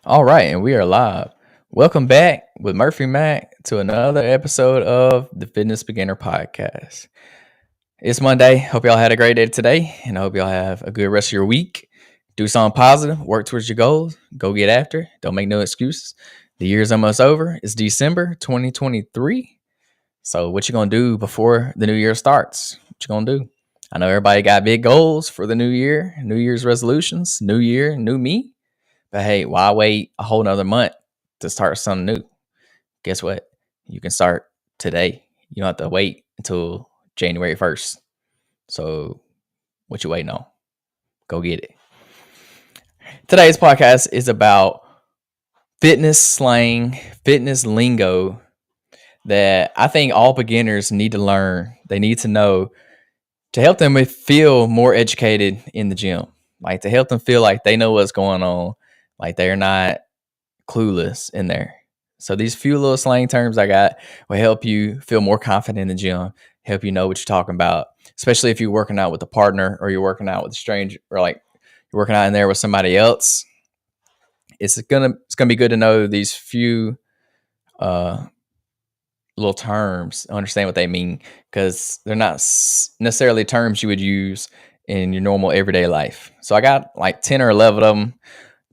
All right, and we are live. Welcome back with Murphy Mac to another episode of the Fitness Beginner Podcast. It's Monday. Hope y'all had a great day today, and I hope y'all have a good rest of your week. Do something positive, work towards your goals, go get after it. Don't make no excuses. The year's almost over. It's December 2023. So what you gonna do before the new year starts? What you gonna do? I know everybody got big goals for the new year, New Year's resolutions, new year, new me. But hey, why wait a whole nother month to start something new? Guess what? You can start today. You don't have to wait until January 1st. So what you waiting on? Go get it. Today's podcast is about fitness slang, fitness lingo that I think all beginners need to learn. They need to know to help them feel more educated in the gym. Like to help them feel like they know what's going on, like they're not clueless in there. So these few little slang terms I got will help you feel more confident in the gym, help you know what you're talking about, especially if you're working out with a partner or you're working out with a stranger or like you're working out in there with somebody else. It's gonna be good to know these few uh, little terms, understand what they mean, because they're not necessarily terms you would use in your normal everyday life. So I got like 10 or 11 of them,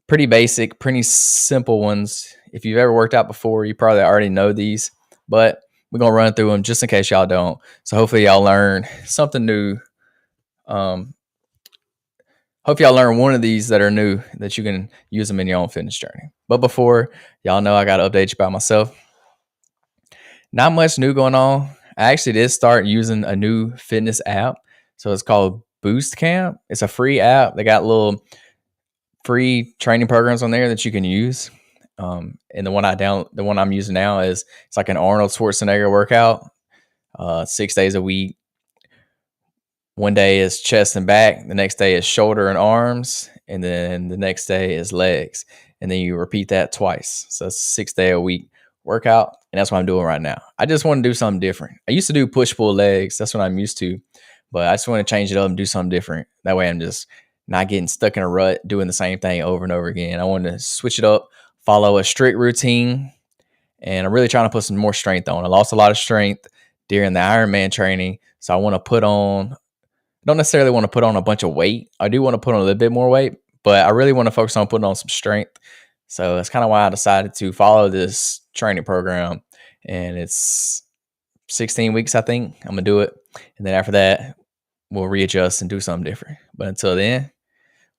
pretty basic, pretty simple ones. If you've ever worked out before, you probably already know these, but we're going to run through them just in case y'all don't. So hopefully y'all learn something new. Um, Hope y'all learn one of these that are new that you can use them in your own fitness journey. But before y'all know, I got to update you about myself. Not much new going on. I actually did start using a new fitness app. So it's called Boost Camp. It's a free app. They got little free training programs on there that you can use. And the one I'm using now is it's like an Arnold Schwarzenegger workout, 6 days a week. One day is chest and back. The next day is shoulder and arms. And then the next day is legs. And then you repeat that twice. So it's a 6 day a week workout. And that's what I'm doing right now. I just want to do something different. I used to do push pull legs. That's what I'm used to. But I just want to change it up and do something different. That way I'm just not getting stuck in a rut doing the same thing over and over again. I want to switch it up, follow a strict routine. And I'm really trying to put some more strength on. I lost a lot of strength during the Ironman training. So I want to don't necessarily want to put on a bunch of weight. I do want to put on a little bit more weight, but I really want to focus on putting on some strength. So that's kind of why I decided to follow this training program. And it's 16 weeks, I think. I'm going to do it. And then after that, we'll readjust and do something different. But until then,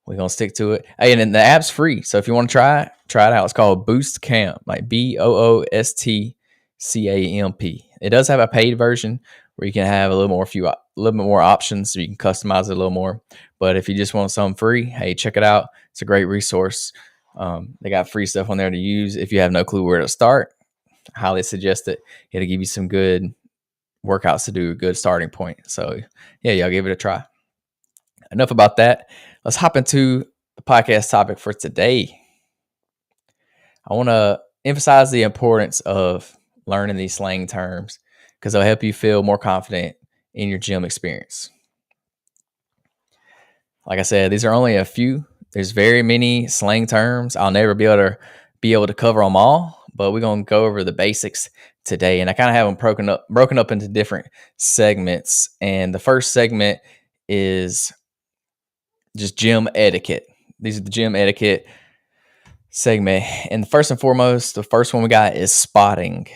we're going to stick to it. Hey, and then the app's free. So if you want to try it out. It's called Boost Camp, like BOOSTCAMP. It does have a paid version where you can have a little bit more options, so you can customize it a little more. But if you just want something free, hey, check it out. It's a great resource. They got free stuff on there to use. If you have no clue where to start, I highly suggest it. It'll give you some good workouts to do, a good starting point. So yeah, y'all give it a try. Enough about that. Let's hop into the podcast topic for today. I want to emphasize the importance of learning these slang terms because they'll help you feel more confident in your gym experience. Like I said, these are only a few. There's very many slang terms. I'll never be able to cover them all, but we're going to go over the basics today. And I kind of have them broken up into different segments. And the first segment is just gym etiquette. These are the gym etiquette segment. And first and foremost, the first one we got is spotting.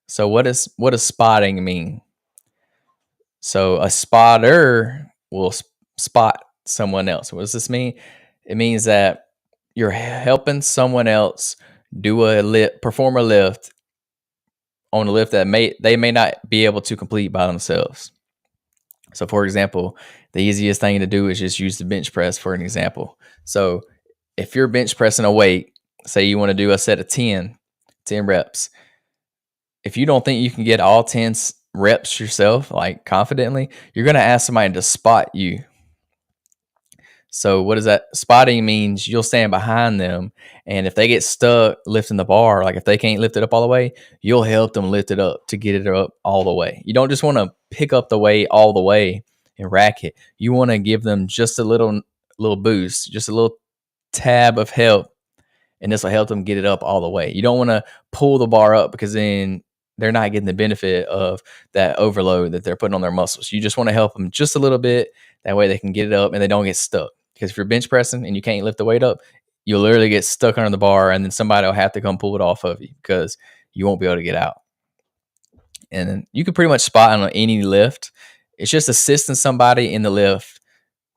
So what does spotting mean? So a spotter will spot someone else. What does this mean? It means that you're helping someone else perform a lift on a lift that they may not be able to complete by themselves. So for example, the easiest thing to do is just use the bench press for an example. So if you're bench pressing a weight, say you want to do a set of 10 reps. If you don't think you can get all 10 reps yourself, like confidently, you're going to ask somebody to spot you. So what does that spotting means? You'll stand behind them. And if they get stuck lifting the bar, like if they can't lift it up all the way, you'll help them lift it up to get it up all the way. You don't just want to pick up the weight all the way and rack it. You want to give them just a little boost, just a little tab of help and this will help them get it up all the way. You don't want to pull the bar up because then they're not getting the benefit of that overload that they're putting on their muscles. You just want to help them just a little bit. That way they can get it up and they don't get stuck. Because if you're bench pressing and you can't lift the weight up, you'll literally get stuck under the bar and then somebody will have to come pull it off of you because you won't be able to get out. And then you can pretty much spot on any lift. It's just assisting somebody in the lift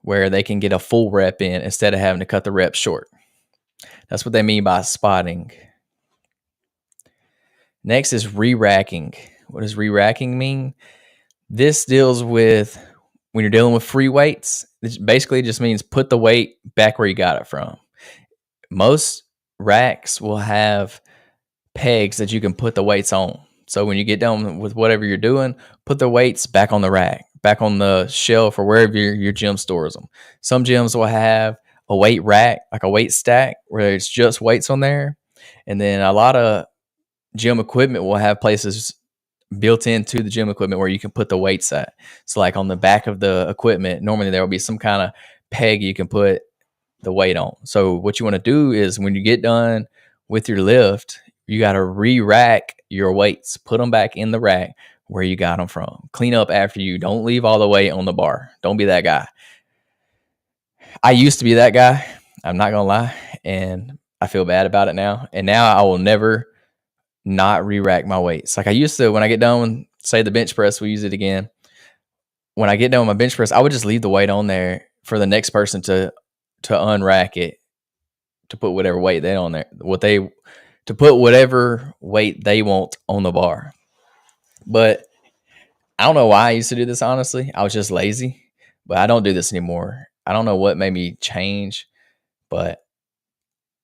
where they can get a full rep in instead of having to cut the reps short. That's what they mean by spotting. Next is re-racking. What does re-racking mean? This deals with when you're dealing with free weights. This basically just means put the weight back where you got it from. Most racks will have pegs that you can put the weights on. So when you get done with whatever you're doing, put the weights back on the rack, back on the shelf or wherever your gym stores them. Some gyms will have a weight rack, like a weight stack, where it's just weights on there. And then a lot of gym equipment will have places built into the gym equipment where you can put the weights at. So like on the back of the equipment, normally there will be some kind of peg you can put the weight on. So what you want to do is when you get done with your lift, you got to re-rack your weights, put them back in the rack where you got them from. Clean up after you. Don't leave all the weight on the bar. Don't be that guy. I used to be that guy. I'm not going to lie. And I feel bad about it now. And now I will never not re-rack my weights. Like I used to, when I get done, say the bench press, we use it again. When I get done with my bench press, I would just leave the weight on there for the next person to unrack it, to put whatever weight they on there, to put whatever weight they want on the bar. But I don't know why I used to do this, honestly. I was just lazy, but I don't do this anymore. I don't know what made me change, but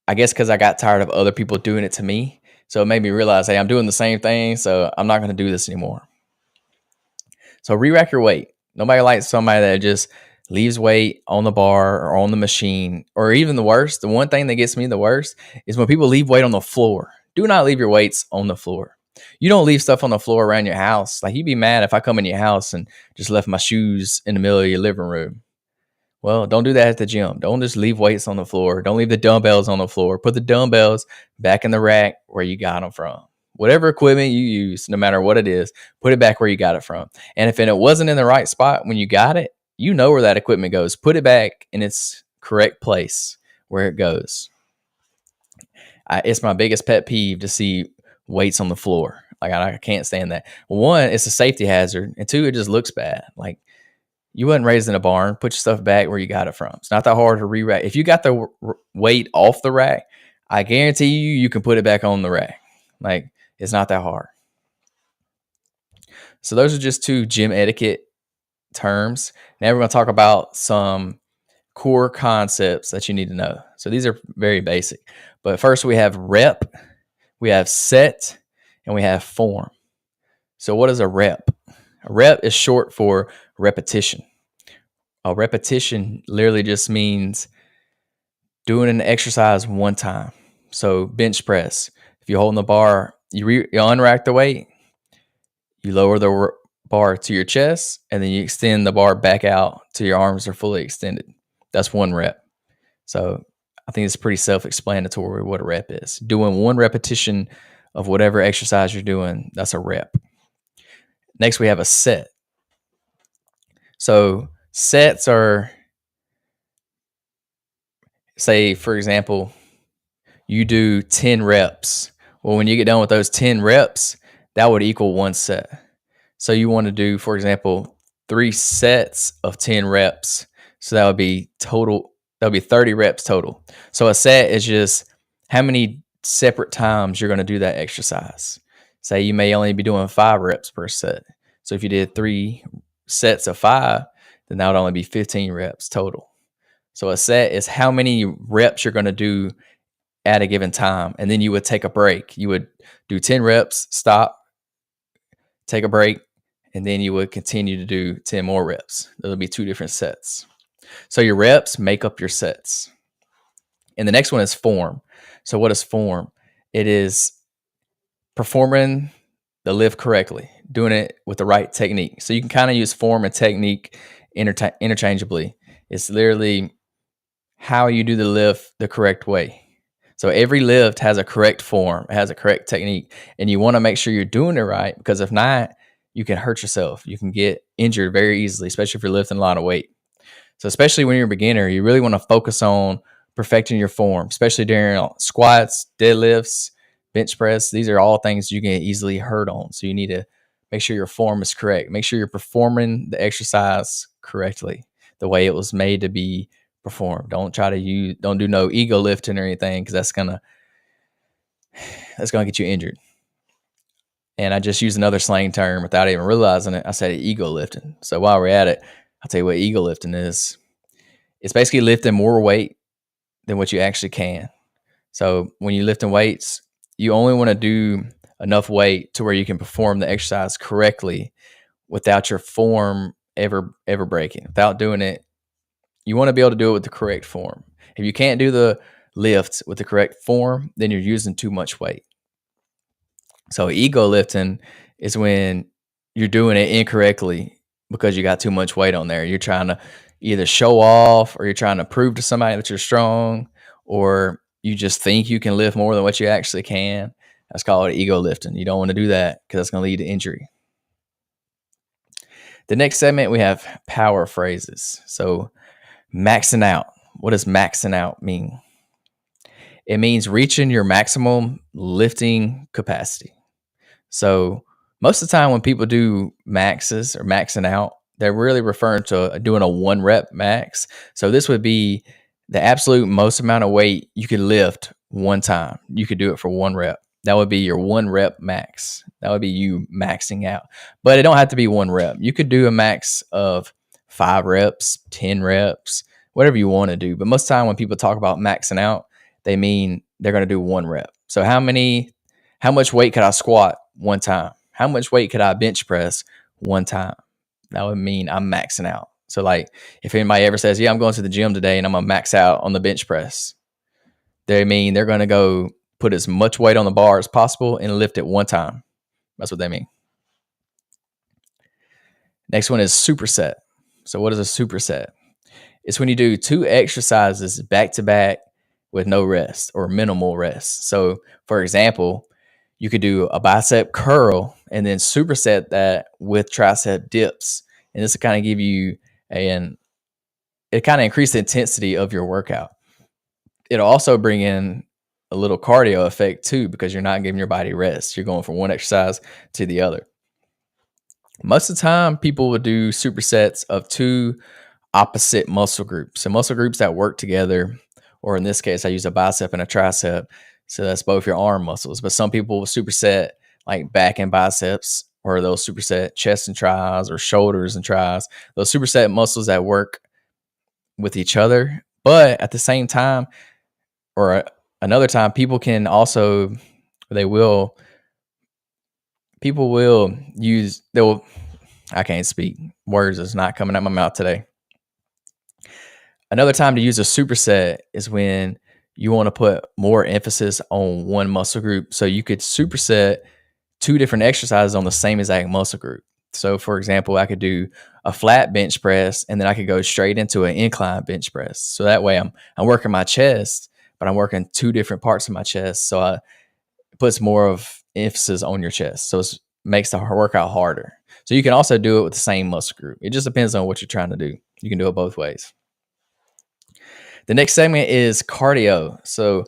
I guess because I got tired of other people doing it to me. So it made me realize, hey, I'm doing the same thing, so I'm not going to do this anymore. So re-rack your weight. Nobody likes somebody that just leaves weight on the bar or on the machine, or even the worst. The one thing that gets me the worst is when people leave weight on the floor. Do not leave your weights on the floor. You don't leave stuff on the floor around your house. Like you'd be mad if I come in your house and just left my shoes in the middle of your living room. Well, don't do that at the gym. Don't just leave weights on the floor. Don't leave the dumbbells on the floor. Put the dumbbells back in the rack where you got them from. Whatever equipment you use, no matter what it is, put it back where you got it from. And if it wasn't in the right spot when you got it, you know where that equipment goes. Put it back in its correct place where it goes. It's my biggest pet peeve to see weights on the floor. Like I can't stand that. One, it's a safety hazard. And two, it just looks bad. Like you wasn't raised in a barn. Put your stuff back where you got it from. It's not that hard to re-rack. If you got the weight off the rack, I guarantee you can put it back on the rack. Like it's not that hard. So those are just two gym etiquette terms. Now we're going to talk about some core concepts that you need to know. So these are very basic. But first we have rep, we have set, and we have form. So what is a rep? A rep is short for repetition. A repetition literally just means doing an exercise one time. So bench press. If you're holding the bar, you unrack the weight, you lower the bar to your chest, and then you extend the bar back out till your arms are fully extended. That's one rep. So I think it's pretty self-explanatory what a rep is. Doing one repetition of whatever exercise you're doing, that's a rep. Next, we have a set. So sets are, say, for example, you do 10 reps. Well, when you get done with those 10 reps, that would equal one set. So you want to do, for example, 3 sets of 10 reps. So that would be 30 reps total. So a set is just how many separate times you're going to do that exercise. Say you may only be doing 5 reps per set. So if you did 3 sets of 5, then that would only be 15 reps total. So a set is how many reps you're going to do at a given time. And then you would take a break. You would do 10 reps, stop, take a break, and then you would continue to do 10 more reps. Those would be 2 different sets. So your reps make up your sets. And the next one is form. So what is form? It is performing the lift correctly, doing it with the right technique. So you can kind of use form and technique interchangeably. It's literally how you do the lift the correct way. So every lift has a correct form, it has a correct technique, and you want to make sure you're doing it right, because if not, you can hurt yourself. You can get injured very easily, especially if you're lifting a lot of weight. So especially when you're a beginner, you really want to focus on perfecting your form, especially during squats, deadlifts, bench press. These are all things you can easily hurt on. So you need to make sure your form is correct. Make sure you're performing the exercise correctly, the way it was made to be performed. Don't do no ego lifting or anything, because that's gonna get you injured. And I just used another slang term without even realizing it. I said ego lifting. So while we're at it, I'll tell you what ego lifting is. It's basically lifting more weight than what you actually can. So when you're lifting weights, you only want to do enough weight to where you can perform the exercise correctly without your form ever breaking. Without doing it, you want to be able to do it with the correct form. If you can't do the lift with the correct form, then you're using too much weight. So ego lifting is when you're doing it incorrectly because you got too much weight on there. You're trying to either show off, or you're trying to prove to somebody that you're strong, or you just think you can lift more than what you actually can. That's called ego lifting. You don't want to do that, because that's going to lead to injury. The next segment, we have power phrases. So maxing out. What does maxing out mean? It means reaching your maximum lifting capacity. So most of the time when people do maxes or maxing out, they're really referring to doing a 1 rep max. So this would be the absolute most amount of weight you could lift one time. You could do it for 1 rep. That would be your 1 rep max. That would be you maxing out. But it don't have to be 1 rep. You could do a max of 5 reps, 10 reps, whatever you want to do. But most of the time when people talk about maxing out, they mean they're going to do 1 rep. So how much weight could I squat one time? How much weight could I bench press one time? That would mean I'm maxing out. So like if anybody ever says, yeah, I'm going to the gym today and I'm going to max out on the bench press, they mean they're going to go put as much weight on the bar as possible and lift it one time. That's what they mean. Next one is superset. So what is a superset? It's when you do 2 exercises back to back with no rest or minimal rest. So for example, you could do a bicep curl and then superset that with tricep dips. And this will kind of give you it kind of increase the intensity of your workout. It'll also bring in a little cardio effect too, because you're not giving your body rest. You're going from one exercise to the other. Most of the time, people will do supersets of 2 opposite muscle groups. So muscle groups that work together, or in this case, I use a bicep and a tricep. So that's both your arm muscles. But some people will superset like back and biceps, or they'll superset chest and tries, or shoulders and tries. Those superset muscles that work with each other. But at the same time, or another time, people will use, I can't speak. Words is not coming out my mouth today. Another time to use a superset is when you want to put more emphasis on one muscle group. So you could superset 2 different exercises on the same exact muscle group. So for example, I could do a flat bench press and then I could go straight into an incline bench press. So that way I'm working my chest, but I'm working 2 different parts of my chest. So it puts more of emphasis on your chest. So it makes the workout harder. So you can also do it with the same muscle group. It just depends on what you're trying to do. You can do it both ways. The next segment is cardio. So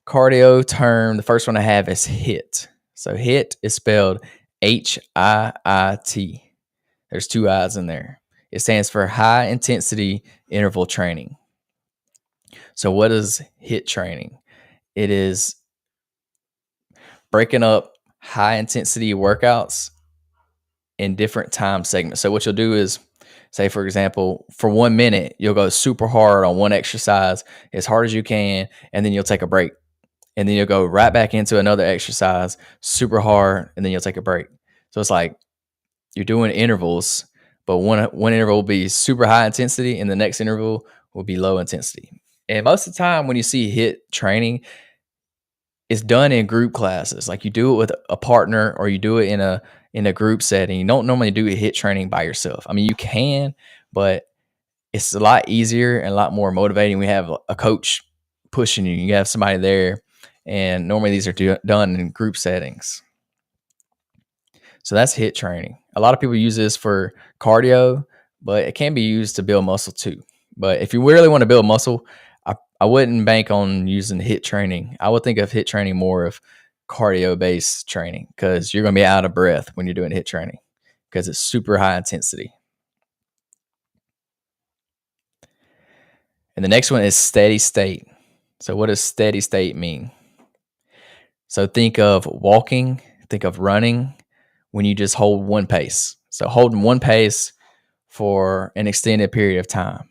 cardio term, the first one I have is HIIT. So HIIT is spelled HIIT. There's 2 I's in there. It stands for high intensity interval training. So what is HIIT training? It is breaking up high intensity workouts in different time segments. So what you'll do is, say for example, for 1 minute, you'll go super hard on one exercise as hard as you can, and then you'll take a break. And then you'll go right back into another exercise super hard, and then you'll take a break. So it's like you're doing intervals, but one interval will be super high intensity and the next interval will be low intensity. And most of the time when you see HIIT training, it's done in group classes. Like you do it with a partner, or you do it in a group setting. You don't normally do a HIIT training by yourself. I mean, you can, but it's a lot easier and a lot more motivating. We have a coach pushing you. You have somebody there And normally these are done in group settings. So that's HIIT training. A lot of people use this for cardio, but it can be used to build muscle too. But if you really want to build muscle, I wouldn't bank on using HIIT training. I would think of HIIT training more of cardio based training, because you're going to be out of breath when you're doing HIIT training because it's super high intensity. And the next one is steady state. So what does steady state mean? So think of walking, think of running when you just hold one pace. So holding one pace for an extended period of time.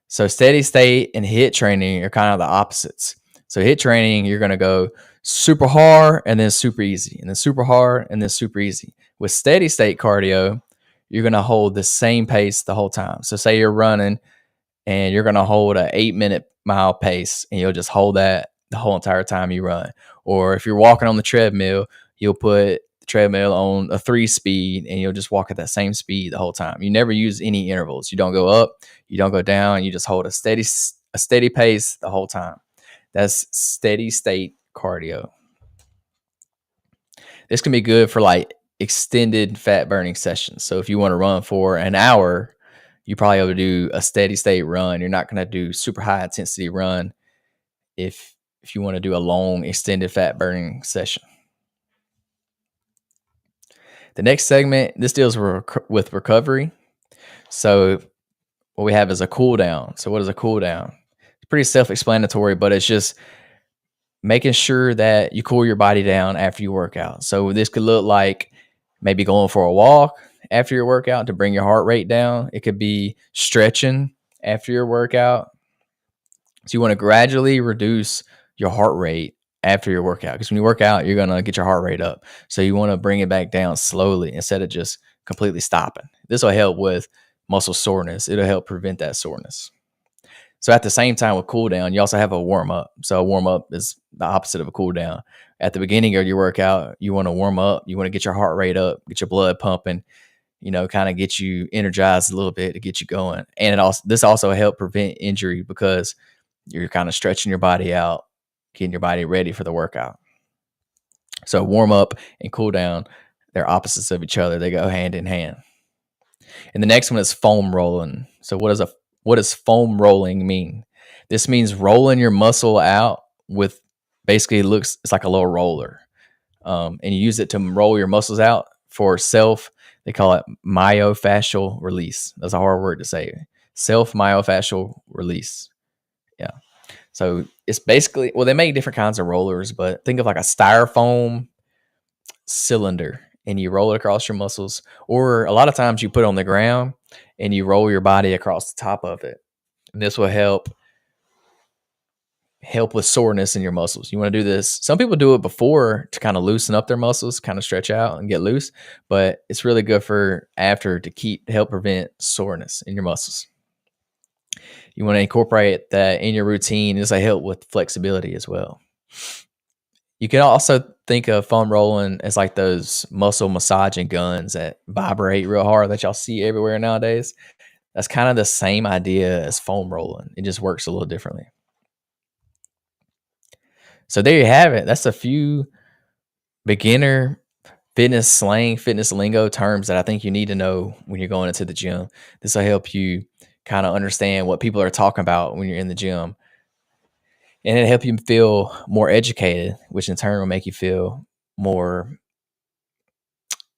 So steady state and HIIT training are kind of the opposites. So HIIT training, you're going to go super hard and then super easy, and then super hard and then super easy. With steady state cardio, you're going to hold the same pace the whole time. So say you're running and you're going to hold a 8-minute mile pace, and you'll just hold that the whole entire time you run. Or if you're walking on the treadmill, you'll put the treadmill on a 3 speed, and you'll just walk at that same speed the whole time. You never use any intervals. You don't go up, you don't go down. You just hold a steady pace the whole time. That's steady state cardio. This can be good for like extended fat burning sessions. So if you want to run for an hour, you probably able to do a steady state run. You're not going to do super high intensity run if you want to do a long extended fat burning session. The next segment, this deals with recovery. So what we have is a cool down. So what is a cool down? It's pretty self-explanatory, but it's just making sure that you cool your body down after you work out. So this could look like maybe going for a walk after your workout to bring your heart rate down. It could be stretching after your workout. So you want to gradually reduce your heart rate after your workout, because when you work out, you're going to get your heart rate up. So you want to bring it back down slowly instead of just completely stopping. This will help with muscle soreness. It'll help prevent that soreness. So at the same time with cool down, you also have a warm up. So a warm up is the opposite of a cool down. At the beginning of your workout, you want to warm up. You want to get your heart rate up, get your blood pumping, kind of get you energized a little bit to get you going. And this also help prevent injury, because you're kind of stretching your body out, getting your body ready for the workout. So warm up and cool down, they're opposites of each other. They go hand in hand. And the next one is foam rolling. So what does foam rolling mean? This means rolling your muscle out with, basically it's like a little roller. And you use it to roll your muscles out for they call it myofascial release. That's a hard word to say. Myofascial release. Yeah. So it's basically, they make different kinds of rollers, but think of like a styrofoam cylinder, and you roll it across your muscles. Or a lot of times you put it on the ground and you roll your body across the top of it. And this will help with soreness in your muscles. You want to do this. Some people do it before to kind of loosen up their muscles, kind of stretch out and get loose, but it's really good for after to help prevent soreness in your muscles. You want to incorporate that in your routine. This will help with flexibility as well. You can also think of foam rolling as like those muscle massaging guns that vibrate real hard that y'all see everywhere nowadays. That's kind of the same idea as foam rolling. It just works a little differently. So there you have it. That's a few beginner fitness slang, fitness lingo terms that I think you need to know when you're going into the gym. This will help you kind of understand what people are talking about when you're in the gym. And it'll help you feel more educated, which in turn will make you feel more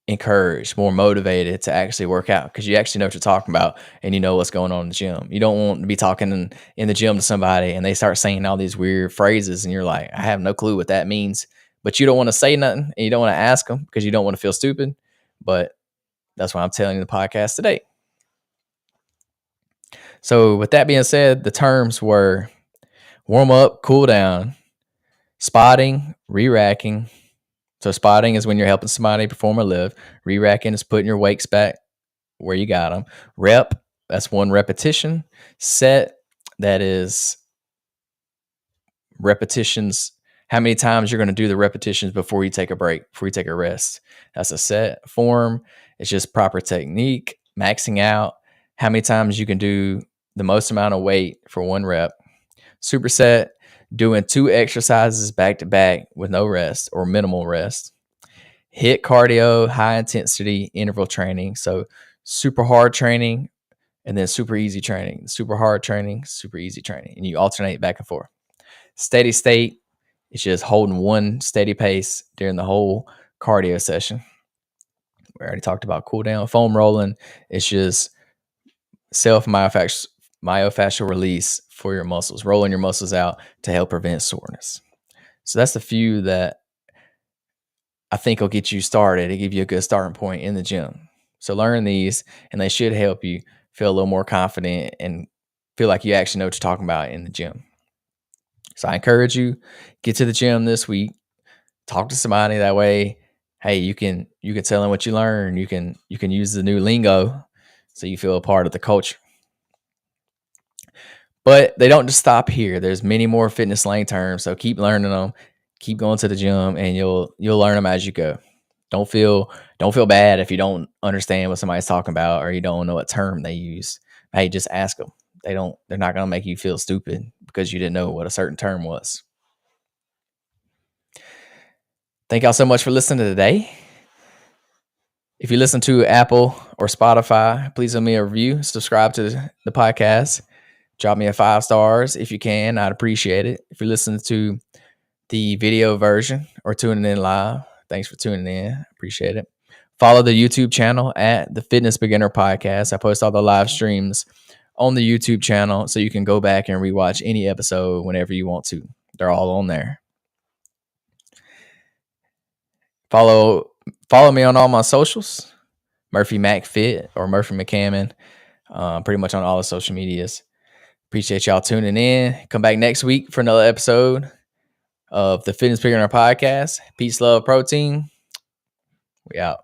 encouraged, more motivated to actually work out, because you actually know what you're talking about and you know what's going on in the gym. You don't want to be talking in the gym to somebody and they start saying all these weird phrases and you're like, I have no clue what that means, but you don't want to say nothing and you don't want to ask them because you don't want to feel stupid. But that's why I'm telling you the podcast today. So with that being said, the terms were warm up, cool down, spotting, re-racking. So spotting is when you're helping somebody perform a lift. Re-racking is putting your weights back where you got them. Rep, that's one repetition. Set, that is repetitions, how many times you're going to do the repetitions before you take a break, before you take a rest. That's a set. Form, it's just proper technique. Maxing out, how many times you can do the most amount of weight for one rep. Superset, doing 2 exercises back to back with no rest or minimal rest, hit cardio, high intensity interval training. So super hard training and then super easy training, super hard training, super easy training. And you alternate back and forth. Steady state is just holding one steady pace during the whole cardio session. We already talked about cool down. Foam rolling, it's just self myofascial release for your muscles, rolling your muscles out to help prevent soreness. So that's the few that I think will get you started and give you a good starting point in the gym. So learn these, and they should help you feel a little more confident and feel like you actually know what you're talking about in the gym. So I encourage you, get to the gym this week, talk to somebody. That way, hey, you can tell them what you learn. You can use the new lingo so you feel a part of the culture. But they don't just stop here. There's many more fitness slang terms, so keep learning them. Keep going to the gym, and you'll learn them as you go. Don't feel bad if you don't understand what somebody's talking about or you don't know what term they use. Hey, just ask them. They're not going to make you feel stupid because you didn't know what a certain term was. Thank y'all so much for listening to today. If you listen to Apple or Spotify, please leave me a review, subscribe to the podcast, drop me a 5 stars if you can. I'd appreciate it. If you listen to the video version or tuning in live, thanks for tuning in. Appreciate it. Follow the YouTube channel at the Fitness Beginner Podcast. I post all the live streams on the YouTube channel so you can go back and rewatch any episode whenever you want to. They're all on there. Follow me on all my socials, Murphy Mac Fit or Murphy McCammon, pretty much on all the social medias. Appreciate y'all tuning in. Come back next week for another episode of the Fitness Beginner Podcast. Peace, love, protein. We out.